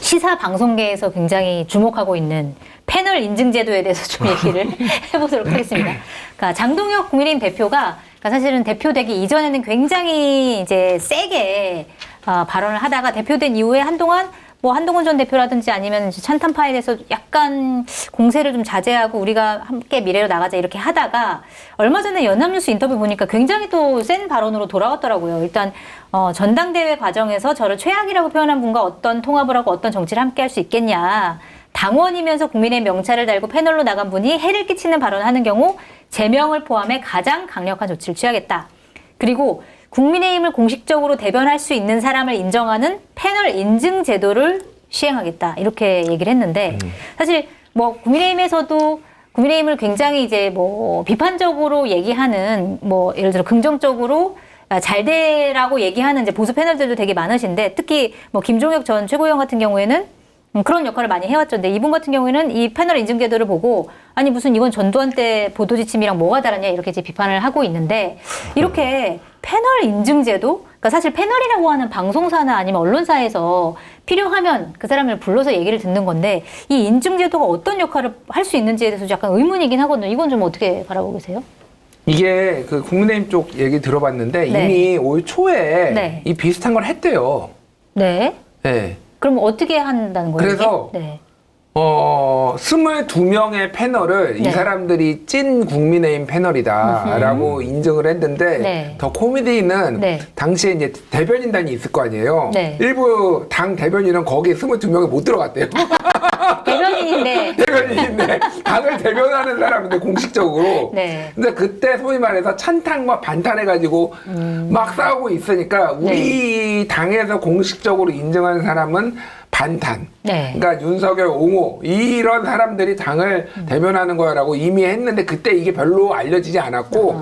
시사 방송계에서 굉장히 주목하고 있는 패널 인증 제도에 대해서 좀 얘기를 해보도록 하겠습니다. 그러니까 장동혁 국민의힘 대표가 사실은 대표되기 이전에는 굉장히 이제 세게 발언을 하다가 대표된 이후에 한동안 뭐 한동훈 전 대표라든지 아니면 찬탄파에 대해서 약간 공세를 좀 자제하고 우리가 함께 미래로 나가자 이렇게 하다가 얼마 전에 연합뉴스 인터뷰 보니까 굉장히 또 센 발언으로 돌아왔더라고요. 일단 전당대회 과정에서 저를 최악이라고 표현한 분과 어떤 통합을 하고 어떤 정치를 함께 할 수 있겠냐. 당원이면서 국민의 명찰을 달고 패널로 나간 분이 해를 끼치는 발언을 하는 경우 제명을 포함해 가장 강력한 조치를 취하겠다. 그리고 국민의힘을 공식적으로 대변할 수 있는 사람을 인정하는 패널 인증 제도를 시행하겠다. 이렇게 얘기를 했는데 사실 뭐 국민의힘에서도 국민의힘을 굉장히 이제 뭐 비판적으로 얘기하는 뭐 예를 들어 긍정적으로 잘 되라고 얘기하는 이제 보수 패널들도 되게 많으신데 특히 뭐 김종혁 전 최고위원 같은 경우에는 그런 역할을 많이 해왔죠. 근데 이분 같은 경우에는 이 패널 인증 제도를 보고 아니 무슨 이건 전두환 때 보도 지침이랑 뭐가 다르냐 이렇게 이제 비판을 하고 있는데 이렇게 패널 인증 제도? 그러니까 사실 패널이라고 하는 방송사나 아니면 언론사에서 필요하면 그 사람을 불러서 얘기를 듣는 건데 이 인증 제도가 어떤 역할을 할 수 있는지에 대해서 약간 의문이긴 하거든요. 이건 좀 어떻게 바라보고 계세요? 이게 그 국민의힘 쪽 얘기 들어봤는데 네. 이미 올 초에 네. 이 비슷한 걸 했대요. 네. 네. 그럼 어떻게 한다는 거예요? 그래서 이게? 네. 22명의 패널을 이 네. 사람들이 찐 국민의힘 패널이다라고 인증을 했는데 네. 더 코미디는 네. 당시에 이제 대변인단이 있을 거 아니에요. 네. 일부 당 대변인은 거기에 22명이 못 들어갔대요. 대변인인데. 대변인인데 당을 대변하는 사람인데 공식적으로. 네. 근데 그때 소위 말해서 찬탄과 반탄해가지고 막 싸우고 있으니까 우리 당에서 공식적으로 인정하는 사람은 반탄. 네. 그러니까 윤석열 옹호 이런 사람들이 당을 대변하는 거라고 이미 했는데 그때 이게 별로 알려지지 않았고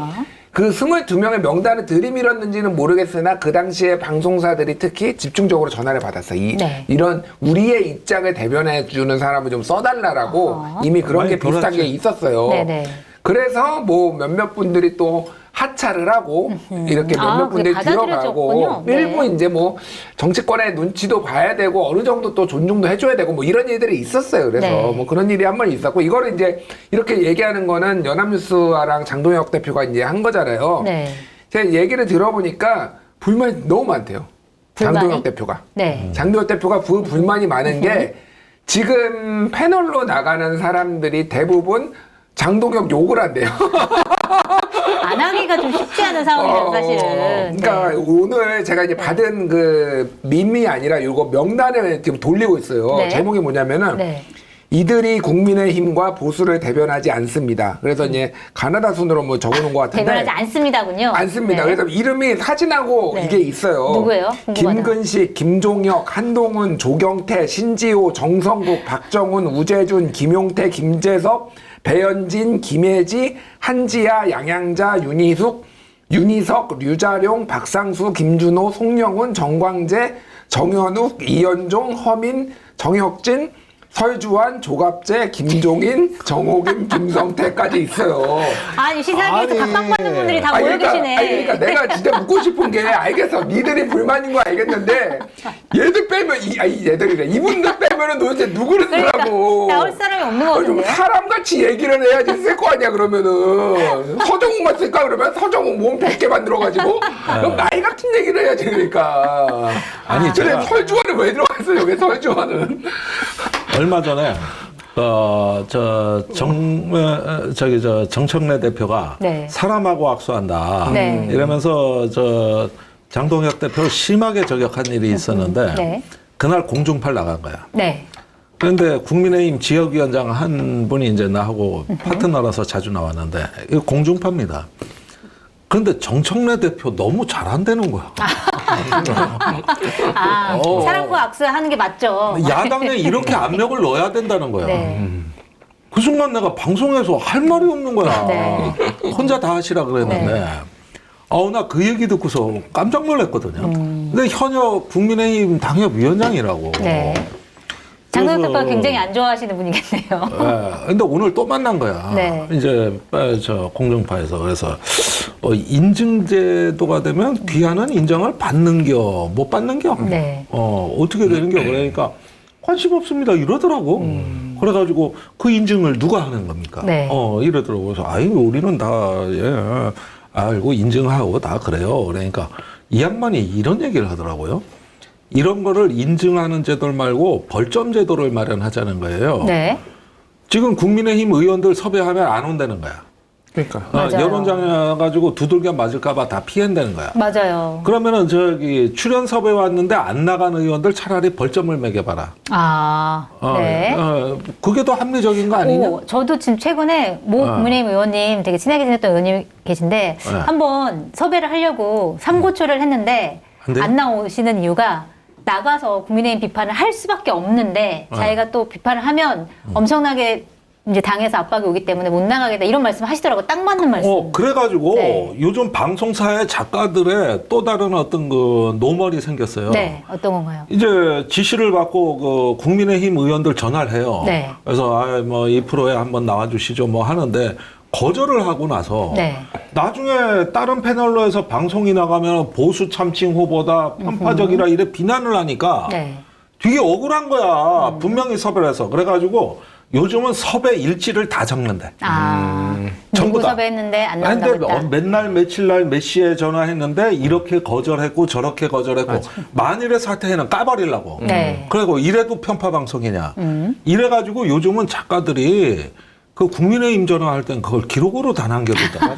그 22명의 명단을 들이밀었는지는 모르겠으나 그 당시에 방송사들이 특히 집중적으로 전화를 받았어요. 네. 이런 우리의 입장을 대변해 주는 사람을 좀 써달라고 이미 그런 게 비슷한 게 있었어요. 네네. 그래서 뭐 몇몇 분들이 또 하차를 하고 이렇게 몇몇 분들이 그게 들어가고 받아들여졌군요. 네. 일부 이제 뭐 정치권의 눈치도 봐야 되고 어느 정도 또 존중도 해줘야 되고 뭐 이런 일들이 있었어요. 그래서 네. 뭐 그런 일이 한 번 있었고 이거를 이제 이렇게 얘기하는 거는 연합뉴스랑 장동혁 대표가 이제 한 거잖아요. 네. 제가 얘기를 들어보니까 불만이 너무 많대요. 불만이? 장동혁 대표가. 네. 장동혁 대표가 불만이 많은 게 지금 패널로 나가는 사람들이 대부분 장동혁 욕을 한대요. 안 하기가 좀 쉽지 않은 상황이죠, 사실은. 그러니까 네. 오늘 제가 이제 받은 그 밈이 아니라 이거 명단을 지금 돌리고 있어요. 네. 제목이 뭐냐면은 네. 이들이 국민의힘과 보수를 대변하지 않습니다. 그래서 이제 가나다 순으로 뭐 적어놓은 것 같은데 대변하지 않습니다군요. 않습니다. 네. 그래서 이름이 사진하고 네. 이게 있어요. 누구예요? 궁금하다. 김근식, 김종혁, 한동훈, 조경태, 신지호, 정성국, 박정훈, 우재준, 김용태, 김재섭, 배현진, 김혜지, 한지아, 양양자, 윤희석, 류자룡, 박상수, 김준호, 송영훈, 정광재, 정현욱, 이현종, 허민, 정혁진, 설주환, 조갑재, 김종인, 정호김, 김성태까지 있어요. 아니, 시사기에서 각광받는 분들이 다 모여 계시네. 그러니까 내가 진짜 묻고 싶은 게 알겠어. 니들이 불만인 거 알겠는데 얘들 빼면 얘들이래. 이분들 빼면은 도대체 누구를 쓰라고. 나올 사람이 없는 거 좀 같은데요? 사람같이 얘기를 해야지 쓸 거 아니야 그러면은. 서정욱만 쓸까 그러면 서정욱 몸 100개 만들어가지고 그럼 나이 같은 얘기를 해야지 그러니까. 아니, 근데 제가- 설주환은 왜 들어갔어요 여기 설주환은. 얼마 전에 정청래 대표가 네. 사람하고 악수한다 네. 이러면서 장동혁 대표를 심하게 저격한 일이 있었는데 네. 그날 공중팔 나간 거야. 네. 그런데 국민의힘 지역위원장 한 분이 이제 나하고 파트너라서 자주 나왔는데 이거 공중파입니다. 그런데 정청래 대표 너무 잘한다는 거야. 사람과 악수하는 게 맞죠. 야당에 이렇게 압력을 넣어야 된다는 거야. 네. 그 순간 내가 방송에서 할 말이 없는 거야. 네. 혼자 다 하시라 그랬는데. 네. 나 그 얘기 듣고서 깜짝 놀랐거든요. 근데 현역 국민의힘 당협위원장이라고. 네. 장동혁 대표가 굉장히 안 좋아하시는 분이겠네요. 예, 근데 오늘 또 만난 거야. 네. 이제 저 공정파에서 그래서 인증제도가 되면 귀하는 인정을 받는겨, 못 받는겨. 네. 어떻게 되는겨? 그러니까 관심 없습니다 이러더라고. 그래가지고 그 인증을 누가 하는 겁니까? 네. 이러더라고. 그래서 우리는 다 예, 알고 인증하고 다 그래요. 그러니까 이 양반이 이런 얘기를 하더라고요. 이런 거를 인증하는 제도를 말고 벌점 제도를 마련하자는 거예요. 네. 지금 국민의힘 의원들 섭외하면 안 온다는 거야. 그러니까. 맞아요. 여론장에 가지고 두들겨 맞을까봐 다 피한다는 거야. 맞아요. 그러면은 출연 섭외 왔는데 안 나간 의원들 차라리 벌점을 매겨봐라. 네. 그게 더 합리적인 거 아니냐? 저도 지금 최근에 모 국민의힘 의원님 되게 친하게 지냈던 의원님 계신데 네. 한번 섭외를 하려고 삼고초를 했는데 안 돼요? 안 나오시는 이유가 나가서 국민의힘 비판을 할 수밖에 없는데 자기가 또 비판을 하면 엄청나게 이제 당에서 압박이 오기 때문에 못 나가겠다 이런 말씀 하시더라고요. 딱 맞는 말씀. 그래가지고 네. 요즘 방송사의 작가들의 또 다른 어떤 그 노멀이 생겼어요. 네, 어떤 건가요? 이제 지시를 받고 그 국민의힘 의원들 전화를 해요. 네. 그래서 이 프로에 한번 나와주시죠 뭐 하는데 거절을 하고 나서 네. 나중에 다른 패널로 해서 방송이 나가면 보수 참칭 후보다 편파적이라 이래 비난을 하니까 네. 되게 억울한 거야. 분명히 섭외를 해서. 그래가지고 요즘은 섭외 일지를 다 적는데. 전부 누구 다. 섭외했는데 안 아니, 나온다고 근데 했다. 맨날 며칠 날 몇 시에 전화했는데 이렇게 거절했고 저렇게 거절했고 만일의 사태에는 까버리려고. 네. 그리고 이래도 편파 방송이냐. 이래가지고 요즘은 작가들이 그 국민의힘 전화할 땐 그걸 기록으로 다 남겨두더라고요.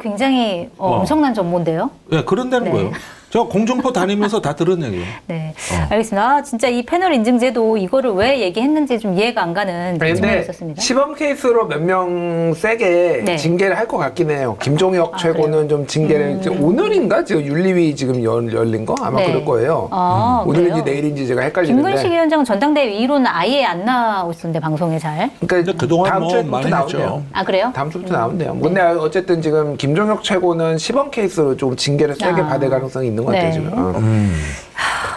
굉장히 엄청난 정보인데요. 예, 그런다는 네. 거예요. 저 공중포 다니면서 다 들은 얘기예요. 네, 알겠습니다. 진짜 이 패널 인증제도 이거를 왜 얘기했는지 좀 이해가 안 가는 측면이 근데 있었습니다. 시범 케이스로 몇 명 세게 네. 징계를 할 것 같긴 해요. 김종혁 최고는 그래요? 좀 징계를 지금 오늘인가 지금 윤리위 지금 열린 거 아마 네. 그럴 거예요. 오늘인지 그래요? 내일인지 제가 헷갈리는데. 김근식 위원장은 전당대회 위로는 아예 안 나오셨는데 방송에 잘. 근데 그동안 다음 뭐 주부터 많이 나온대요. 했죠. 아 그래요? 다음 주부터 나온대요. 근데 어쨌든 지금 김종혁 최고는 시범 케이스로 좀 징계를 세게 받을 가능성이 있는 것 같아요 네. 지금.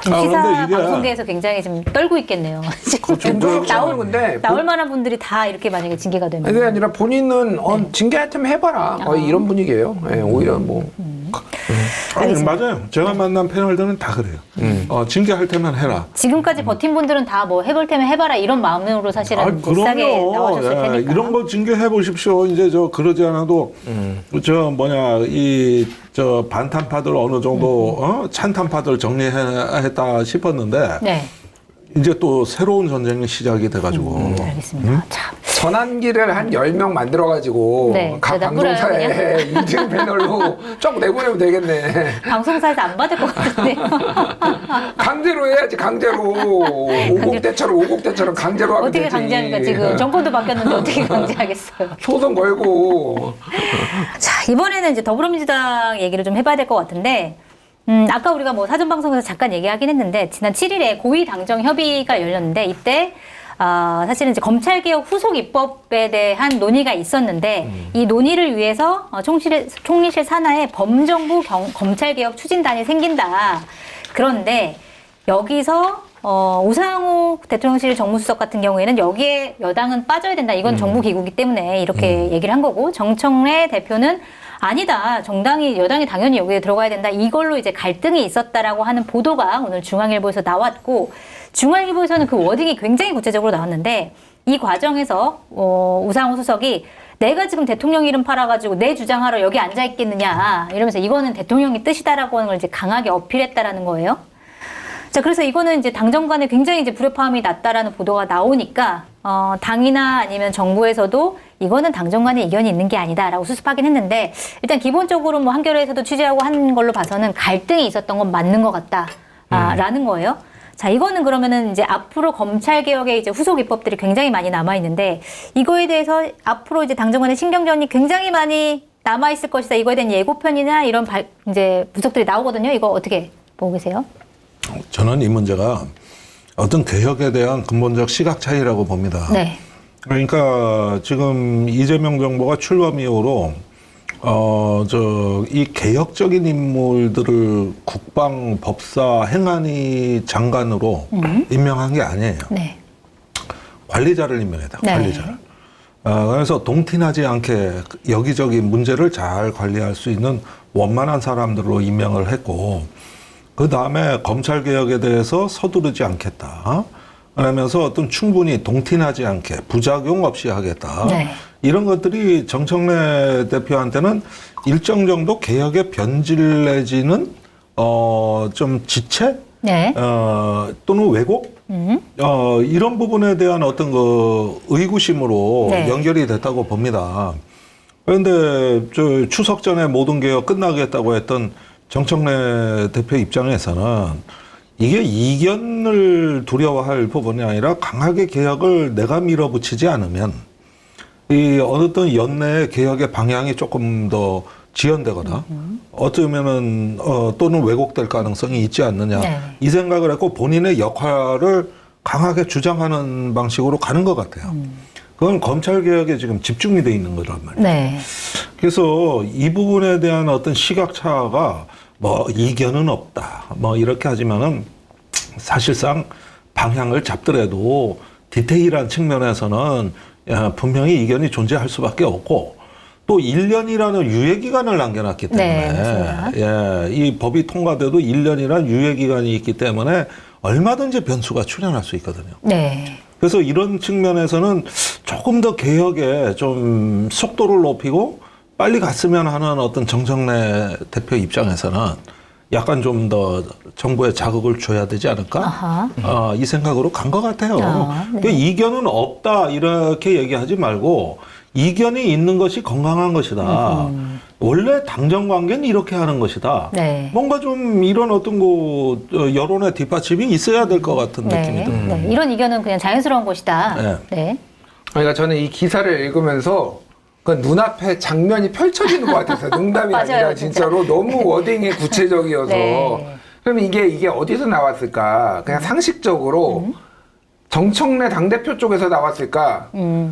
지금 시사 그런데 이게- 방송계에서 굉장히 지금 떨고 있겠네요. 김종혁 최고는 근데 나올 만한 분들이 다 이렇게 만약에 징계가 되면. 그게 아니라 본인은 징계할 테면 해봐라. 거의 이런 분위기예요. 예, 오히려 뭐. 맞아요. 제가 만난 패널들은 다 그래요. 징계할 때만 해라. 지금까지 버틴 분들은 다 뭐 해볼 테면 해봐라 이런 마음으로 사실은 비싸게 나와줬을 테니까. 예, 이런 거 징계해 보십시오. 이제 그러지 않아도 저 반탄파들 어느 정도 찬탄파들 정리했다 싶었는데 네, 이제 또 새로운 전쟁이 시작이 돼가지고 알겠습니다. 참. 전환기를 한 10명 만들어가지고 네, 각 그러다 뿌려요, 방송사에 인증 패널로 쫙 내보내면 되겠네. 방송사에서 안 받을 것 같은데요. 강제로 해야지, 강제로. 오곡대처럼 강제로 하면 어떻게 되지. 강제합니까? 지금 정권도 바뀌었는데 어떻게 강제하겠어요? 소송 걸고. 자, 이번에는 이제 더불어민주당 얘기를 좀 해봐야 될 것 같은데, 아까 우리가 뭐 사전방송에서 잠깐 얘기하긴 했는데, 지난 7일에 고위당정 협의가 열렸는데, 이때, 사실은 이제 검찰개혁 후속 입법에 대한 논의가 있었는데, 이 논의를 위해서 총리실 산하에 범정부 검찰개혁 추진단이 생긴다. 그런데, 여기서 우상호 대통령실 정무수석 같은 경우에는 여기에 여당은 빠져야 된다. 이건 정부 기구이기 때문에 이렇게 얘기를 한 거고, 정청래 대표는 아니다. 여당이 당연히 여기에 들어가야 된다. 이걸로 이제 갈등이 있었다라고 하는 보도가 오늘 중앙일보에서 나왔고, 중앙일보에서는 그 워딩이 굉장히 구체적으로 나왔는데, 이 과정에서 우상호 수석이 내가 지금 대통령 이름 팔아가지고 내 주장하러 여기 앉아 있겠느냐 이러면서 이거는 대통령의 뜻이다라고 하는 걸 이제 강하게 어필했다라는 거예요. 자, 그래서 이거는 이제 당정 간에 굉장히 이제 불협화음이 났다라는 보도가 나오니까, 당이나 아니면 정부에서도 이거는 당정 간에 이견이 있는 게 아니다라고 수습하긴 했는데, 일단 기본적으로 뭐 한겨레에서도 취재하고 한 걸로 봐서는 갈등이 있었던 건 맞는 것 같다, 라는 거예요. 자, 이거는 그러면은 이제 앞으로 검찰개혁의 이제 후속 입법들이 굉장히 많이 남아있는데, 이거에 대해서 앞으로 이제 당정 간의 신경전이 굉장히 많이 남아있을 것이다. 이거에 대한 예고편이나 이런 이제 분석들이 나오거든요. 이거 어떻게 보고 계세요? 저는 이 문제가 어떤 개혁에 대한 근본적 시각 차이라고 봅니다. 네. 그러니까 지금 이재명 정부가 출범 이후로 이 개혁적인 인물들을 국방, 법사, 행안위 장관으로 임명한 게 아니에요. 네. 관리자를 임명했다. 네. 관리자를. 그래서 동티나지 않게 여기저기 문제를 잘 관리할 수 있는 원만한 사람들로 임명을 했고, 그 다음에 검찰 개혁에 대해서 서두르지 않겠다. 그러면서 어떤 충분히 동티나지 않게 부작용 없이 하겠다. 네. 이런 것들이 정청래 대표한테는 일정 정도 개혁의 변질 내지는 좀 지체, 네. 또는 왜곡, 이런 부분에 대한 어떤 그 의구심으로 네. 연결이 됐다고 봅니다. 그런데 저 추석 전에 모든 개혁 끝나겠다고 했던 정청래 대표 입장에서는 이게 이견을 두려워할 부분이 아니라 강하게 개혁을 내가 밀어붙이지 않으면 이 어떤 연내의 개혁의 방향이 조금 더 지연되거나 어쩌면은 또는 왜곡될 가능성이 있지 않느냐 네. 이 생각을 했고 본인의 역할을 강하게 주장하는 방식으로 가는 것 같아요. 그건 검찰 개혁에 지금 집중이 돼 있는 거란 말이에요. 네. 그래서 이 부분에 대한 어떤 시각차가 뭐 이견은 없다. 뭐 이렇게 하지만은 사실상 방향을 잡더라도 디테일한 측면에서는 분명히 이견이 존재할 수밖에 없고 또 1년이라는 유예기간을 남겨놨기 때문에 네, 이 법이 통과돼도 1년이라는 유예기간이 있기 때문에 얼마든지 변수가 출현할 수 있거든요. 네. 그래서 이런 측면에서는 조금 더 개혁에 좀 속도를 높이고 빨리 갔으면 하는 어떤 정청래 대표 입장에서는 약간 좀 더 정부에 자극을 줘야 되지 않을까? 아하. 이 생각으로 간 것 같아요. 네. 그 이견은 없다 이렇게 얘기하지 말고 이견이 있는 것이 건강한 것이다. 원래 당정 관계는 이렇게 하는 것이다. 네. 뭔가 좀 이런 어떤 그 여론의 뒷받침이 있어야 될 것 같은 네. 느낌이 듭니다. 네. 이런 이견은 그냥 자연스러운 것이다. 네. 네. 그러니까 저는 이 기사를 읽으면서 그 눈앞에 장면이 펼쳐지는 것 같아서 농담이 맞아요, 아니라 진짜. 진짜로 너무 워딩이 구체적이어서 네. 그럼 이게 어디서 나왔을까? 그냥 상식적으로 정청래 당대표 쪽에서 나왔을까?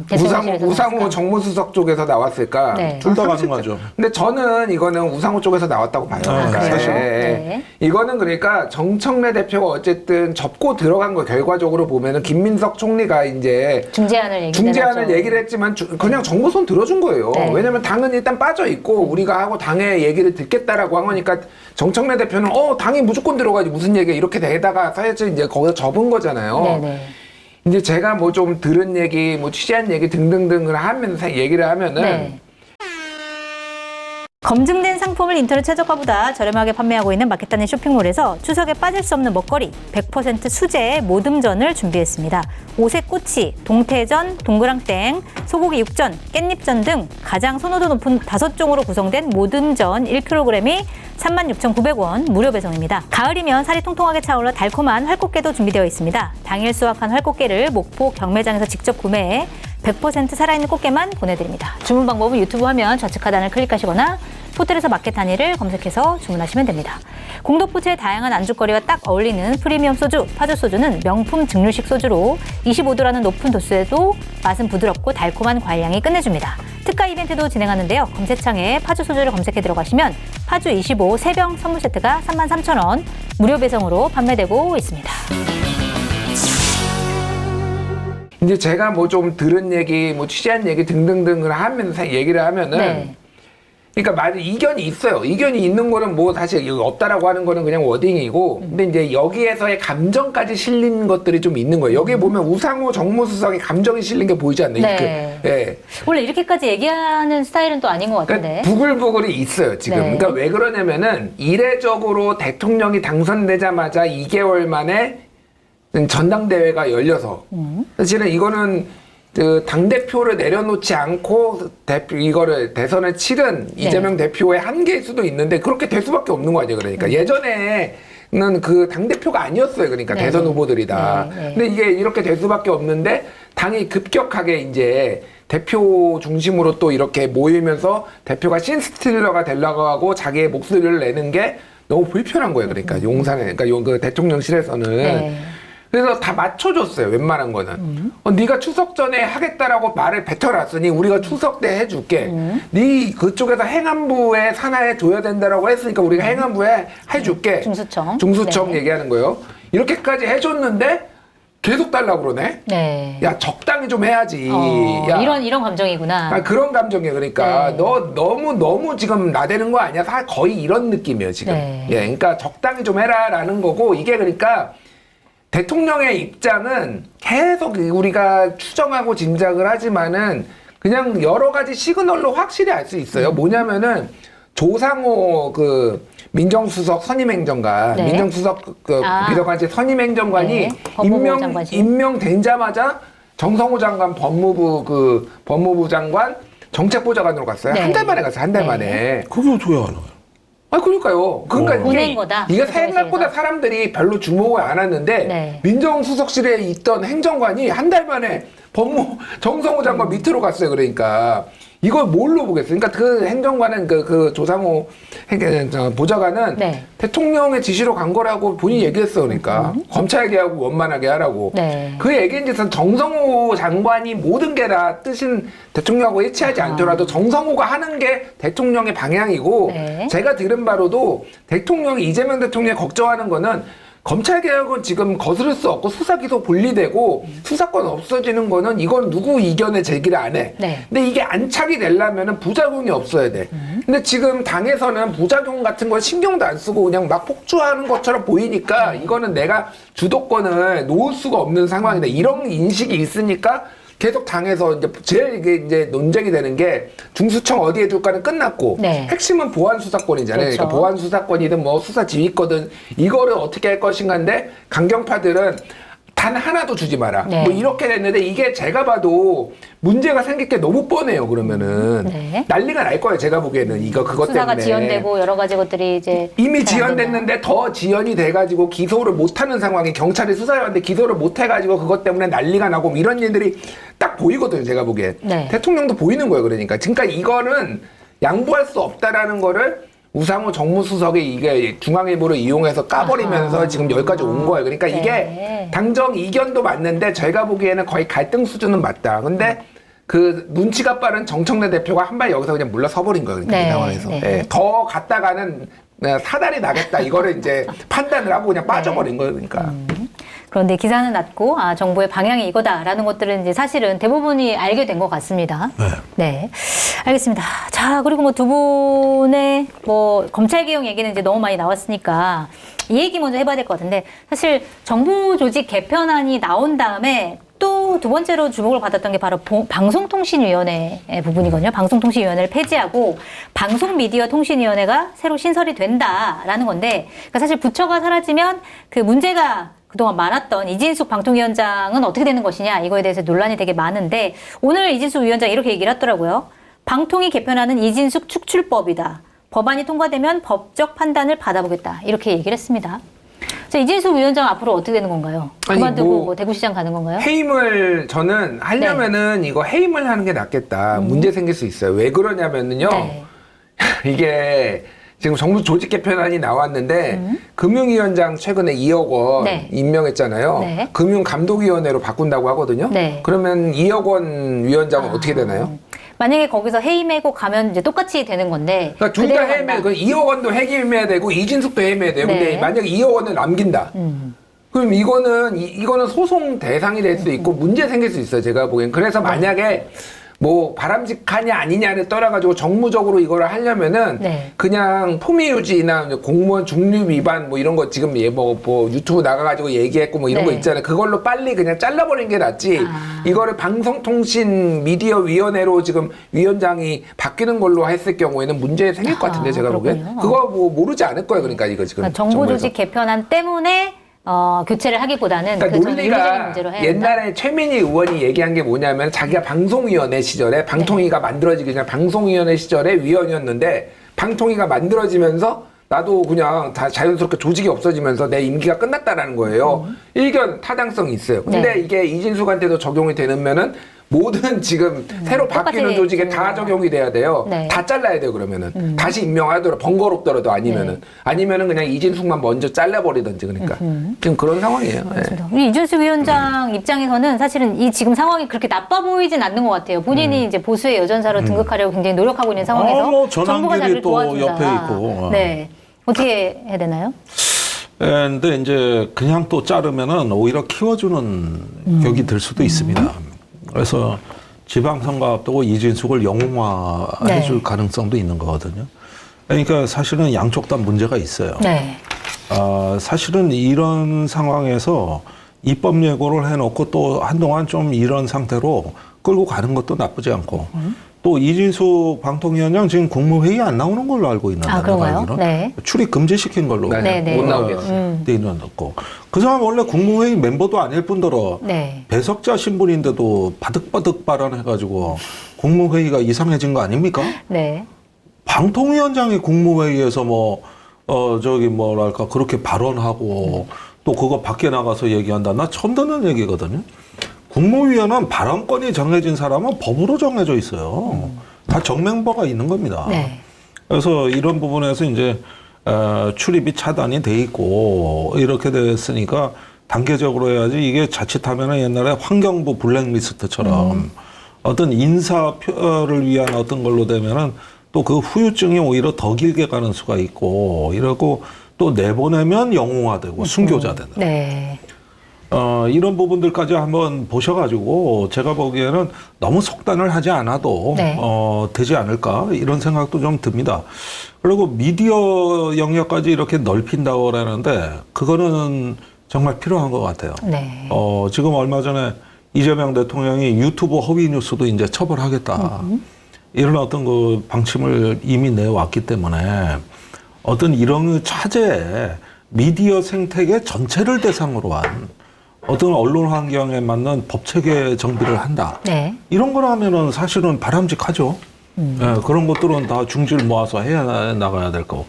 대통령실에서 우상호 나왔을까? 정무수석 쪽에서 나왔을까? 네. 둘 다 가능하죠. 근데 저는 이거는 우상호 쪽에서 나왔다고 봐요. 그러니까 그래요? 사실. 네. 이거는 그러니까 정청래 대표가 어쨌든 접고 들어간 거 결과적으로 보면은 김민석 총리가 이제 중재안을 얘기를 했지만 그냥 정부 손 들어준 거예요. 네. 왜냐면 당은 일단 빠져 있고 우리가 하고 당의 얘기를 듣겠다라고 한 거니까 정청래 대표는 당이 무조건 들어가지 무슨 얘기야 이렇게 되다가 사실 이제 거기서 접은 거잖아요. 네네. 이제 제가 뭐 좀 들은 얘기, 뭐 취재한 얘기 등등등을 하면서 얘기를 하면은 네. 검증된 상품을 인터넷 최저가보다 저렴하게 판매하고 있는 마켓단의 쇼핑몰에서 추석에 빠질 수 없는 먹거리 100% 수제 모듬전을 준비했습니다. 오색꼬치, 동태전, 동그랑땡, 소고기 육전, 깻잎전 등 가장 선호도 높은 5종으로 구성된 모듬전 1kg이 36,900원 무료 배송입니다. 가을이면 살이 통통하게 차올라 달콤한 활꽃게도 준비되어 있습니다. 당일 수확한 활꽃게를 목포 경매장에서 직접 구매해 100% 살아있는 꽃게만 보내드립니다. 주문 방법은 유튜브 화면 좌측 하단을 클릭하시거나 호텔에서 마켓 단위를 검색해서 주문하시면 됩니다. 공덕포차의 다양한 안주거리와 딱 어울리는 프리미엄 소주, 파주 소주는 명품 증류식 소주로 25도라는 높은 도수에도 맛은 부드럽고 달콤한 과일향이 끝내줍니다. 특가 이벤트도 진행하는데요. 검색창에 파주 소주를 검색해 들어가시면 파주 25 3병 선물 세트가 33,000원 무료 배송으로 판매되고 있습니다. 이제 제가 뭐 좀 들은 얘기, 뭐 취재한 얘기 등등등을 하면서 얘기를 하면은 네. 그러니까 만약 이견이 있어요. 이견이 있는 거는 뭐 사실 없다라고 하는 거는 그냥 워딩이고 근데 이제 여기에서의 감정까지 실린 것들이 좀 있는 거예요. 여기에 보면 우상호 정무수석의 감정이 실린 게 보이지 않나요? 네. 예. 원래 이렇게까지 얘기하는 스타일은 또 아닌 것 같은데. 그러니까 부글부글이 있어요, 지금. 네. 그러니까 왜 그러냐면은 이례적으로 대통령이 당선되자마자 2개월 만에 전당대회가 열려서 사실은 이거는 그 당대표를 내려놓지 않고 이거를 대선을 치른 이재명 대표의 한계일 수도 있는데 그렇게 될 수밖에 없는 거 아니에요. 그러니까 예전에는 그 당대표가 아니었어요. 그러니까 네. 대선 후보들이 다. 네. 근데 이게 이렇게 될 수밖에 없는데 당이 급격하게 이제 대표 중심으로 또 이렇게 모이면서 대표가 신스틸러가 되려고 하고 자기의 목소리를 내는 게 너무 불편한 거예요. 그러니까 용산에, 그러니까 그 대통령실에서는. 네. 그래서 다 맞춰줬어요. 웬만한 거는. 네가 추석 전에 하겠다라고 말을 뱉어놨으니 우리가 추석 때 해줄게. 네 그쪽에서 행안부에 산하에 줘야 된다라고 했으니까 우리가 행안부에 해줄게. 중수청. 네. 얘기하는 거예요. 이렇게까지 해줬는데 계속 달라고 그러네. 네. 야 적당히 좀 해야지. 야, 이런 감정이구나. 아, 그런 감정이에요. 그러니까 네. 너 너무 지금 나대는 거 아니야? 거의 이런 느낌이에요 지금. 네. 예, 그러니까 적당히 좀 해라라는 거고 이게 그러니까 대통령의 입장은 계속 우리가 추정하고 짐작을 하지만은 그냥 여러 가지 시그널로 확실히 알 수 있어요. 뭐냐면은 조상호 그 민정수석 선임행정관, 네. 민정수석 그 비서관실 선임행정관이 네. 법무부 장관실. 임명되자마자 정성호 장관 법무부 장관 정책보좌관으로 갔어요. 네. 한 달 만에 갔어요. 한 달 네. 만에. 그게 어떻게 알아요? 아, 그러니까요. 그러니까 보낸 거다. 이게 그 생각보다 당시에서. 사람들이 별로 주목을 안 하는데 네. 민정수석실에 있던 행정관이 한 달 만에 정성호 장관 밑으로 갔어요. 그러니까 이걸 뭘로 보겠어요? 그러니까 그 행정관은 그 조상호 보좌관은 네. 대통령의 지시로 간 거라고 본인이 얘기했어. 그러니까 검찰개혁을 원만하게 하라고. 네. 그 얘기인데서 정성호 장관이 모든 게 다 뜻은 대통령하고 일치하지 않더라도 정성호가 하는 게 대통령의 방향이고 네. 제가 들은 바로도 이재명 대통령이 걱정하는 거는 검찰개혁은 지금 거스를 수 없고 수사기소 분리되고 수사권 없어지는 거는 이건 누구 이견에 제기를 안 해. 네. 근데 이게 안착이 되려면은 부작용이 없어야 돼. 근데 지금 당에서는 부작용 같은 걸 신경도 안 쓰고 그냥 막 폭주하는 것처럼 보이니까 이거는 내가 주도권을 놓을 수가 없는 상황이다. 이런 인식이 있으니까 계속 당에서 이제 제일 이게 논쟁이 되는 게 중수청 어디에 둘까는 끝났고 네. 핵심은 보안 수사권이잖아요. 그렇죠. 그러니까 보안 수사권이든 뭐 수사 지휘권이든 이거를 어떻게 할 것인가인데 강경파들은 단 하나도 주지 마라. 네. 뭐 이렇게 됐는데 이게 제가 봐도 문제가 생길 게 너무 뻔해요. 그러면은 네. 난리가 날 거예요. 제가 보기에는 그것 수사가 때문에 지연되고 여러 가지 것들이 이제 이미 잘안 된다. 지연됐는데 더 지연이 돼가지고 기소를 못하는 상황이 경찰이 수사해왔는데 기소를 못해가지고 그것 때문에 난리가 나고 뭐 이런 일들이 딱 보이거든요. 제가 보기엔 네. 대통령도 보이는 거예요. 그러니까 이거는 양보할 수 없다라는 거를 우상호 정무수석이 이게 중앙일보를 이용해서 까버리면서 지금 여기까지 온 거예요. 그러니까 네. 이게 당정 이견도 맞는데 제가 보기에는 거의 갈등 수준은 맞다. 근데 그 눈치가 빠른 정청래 대표가 한 발 여기서 그냥 물러서 버린 거예요. 그러니까 네. 이 상황에서. 네. 예, 더 갔다가는 사달이 나겠다. 이거를 이제 판단을 하고 그냥 빠져버린 거예요. 그러니까. 그런데 기사는 났고 정부의 방향이 이거다라는 것들은 이제 사실은 대부분이 알게 된 것 같습니다. 네. 네, 알겠습니다. 자, 그리고 뭐 두 분의 뭐 검찰 개혁 얘기는 이제 너무 많이 나왔으니까 이 얘기 먼저 해봐야 될 것 같은데 사실 정부 조직 개편안이 나온 다음에 또 두 번째로 주목을 받았던 게 바로 방송통신위원회 부분이거든요. 방송통신위원회를 폐지하고 방송미디어통신위원회가 새로 신설이 된다라는 건데 그러니까 사실 부처가 사라지면 그 문제가 그동안 많았던 이진숙 방통위원장은 어떻게 되는 것이냐 이거에 대해서 논란이 되게 많은데 오늘 이진숙 위원장이 이렇게 얘기를 하더라고요. 방통위 개편안은 이진숙 축출법이다. 법안이 통과되면 법적 판단을 받아보겠다. 이렇게 얘기를 했습니다. 자, 이진숙 위원장 앞으로 어떻게 되는 건가요? 아니, 그만두고 뭐 대구시장 가는 건가요? 해임을 저는 하려면은 이거 해임을 하는 게 낫겠다. 문제 생길 수 있어요. 왜 그러냐면은요. 네. 이게 지금 정부 조직 개편안이 나왔는데 금융위원장 최근에 2억 원 네. 임명했잖아요. 네. 금융감독위원회로 바꾼다고 하거든요. 네. 그러면 2억 원 위원장은 어떻게 되나요? 만약에 거기서 해임하고 가면 이제 똑같이 되는 건데. 그러니까 둘 다 그대로 해임해. 간다. 2억 원도 해임해야 되고 이진숙도 해임해야 돼요. 네. 근데 만약에 2억 원을 남긴다. 그럼 이거는 소송 대상이 될 수 있고 문제 생길 수 있어요. 제가 보기엔. 그래서 만약에 뭐 바람직하냐 아니냐를 떠나가지고 정무적으로 이거를 하려면은 네. 그냥 품위 유지나 공무원 중립 위반 뭐 이런 거 지금 뭐 유튜브 나가가지고 얘기했고 뭐 이런 네. 거 있잖아요. 그걸로 빨리 그냥 잘라버리는 게 낫지. 이거를 방송통신 미디어 위원회로 지금 위원장이 바뀌는 걸로 했을 경우에는 문제 생길 것 같은데 제가 보기엔. 그렇군요. 그거 뭐 모르지 않을 거예요. 그러니까 이거 지금. 그러니까 정부 정부에서. 조직 개편안 때문에 교체를 하기보다는 그러니까 그 전 윤리적인 논리가 문제로 해야 된다. 옛날에 최민희 의원이 얘기한 게 뭐냐면 자기가 방송위원회 시절에 방통위가 만들어지기 전에 방송위원회 시절에 위원이었는데 방통위가 만들어지면서 나도 그냥 다 자연스럽게 조직이 없어지면서 내 임기가 끝났다라는 거예요. 일견 타당성이 있어요. 근데 네. 이게 이진숙한테도 적용이 되면은 모든 지금 새로 바뀌는 똑같이 조직에 다 적용이 돼야 돼요. 네. 다 잘라야 돼요. 그러면은 다시 임명하더라도 번거롭더라도 아니면은 그냥 이진숙만 먼저 잘라버리든지 그러니까 지금 그런 상황이에요. 예. 우리 이준수 위원장 입장에서는 사실은 이 지금 상황이 그렇게 나빠 보이진 않는 것 같아요. 본인이 이제 보수의 여전사로 등극하려고 굉장히 노력하고 있는 상황에서 뭐 정부가 전환길이 자기를 또 도와준다. 옆에 있고. 네, 어떻게 해야 되나요? 근데 이제 그냥 또 자르면은 오히려 키워주는 격이 될 수도 있습니다. 그래서 지방선거 앞두고 이진숙을 영웅화해줄 네. 가능성도 있는 거거든요. 그러니까 사실은 양쪽 다 문제가 있어요. 네. 사실은 이런 상황에서 입법 예고를 해놓고 또 한동안 좀 이런 상태로 끌고 가는 것도 나쁘지 않고 또 이진숙 방통위원장 지금 국무회의 안 나오는 걸로 알고 있는데 그런가요? 네. 출입 금지시킨 걸로 네, 네. 못 나오겠어요. 돼 있고 그 사람 원래 국무회의 멤버도 아닐 뿐더러 네. 배석자 신분인데도 바득바득 발언해가지고 국무회의가 이상해진 거 아닙니까? 네. 방통위원장이 국무회의에서 뭐랄까 그렇게 발언하고 또 그거 밖에 나가서 얘기한다. 나 처음 듣는 얘기거든요. 국무위원은 발언권이 정해진 사람은 법으로 정해져 있어요. 다 정멤버가 있는 겁니다. 네. 그래서 이런 부분에서 이제 출입이 차단이 돼 있고 이렇게 됐으니까 단계적으로 해야지 이게 자칫하면 옛날에 환경부 블랙리스트처럼 어떤 인사표를 위한 어떤 걸로 되면은 또 그 후유증이 오히려 더 길게 가는 수가 있고 이러고 또 내보내면 영웅화되고 순교자되는 네. 이런 부분들까지 한번 보셔가지고 제가 보기에는 너무 속단을 하지 않아도 네. 되지 않을까 이런 생각도 좀 듭니다. 그리고 미디어 영역까지 이렇게 넓힌다고 그러는데 그거는 정말 필요한 것 같아요. 네. 지금 얼마 전에 이재명 대통령이 유튜브 허위 뉴스도 이제 처벌하겠다. 이런 어떤 그 방침을 이미 내왔기 때문에 어떤 이런 차제에 미디어 생태계 전체를 대상으로 한 어떤 언론 환경에 맞는 법 체계 정비를 한다. 네. 이런 거라면은 사실은 바람직하죠. 예, 그런 것들은 다 중지를 모아서 해야 나가야 될 거고.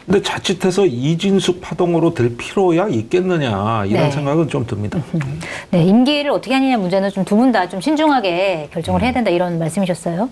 근데 자칫해서 이진숙 파동으로 될 필요야 있겠느냐 이런 네. 생각은 좀 듭니다. 네, 임기를 어떻게 하느냐 문제는 좀 두 분 다 좀 신중하게 결정을 해야 된다 이런 말씀이셨어요.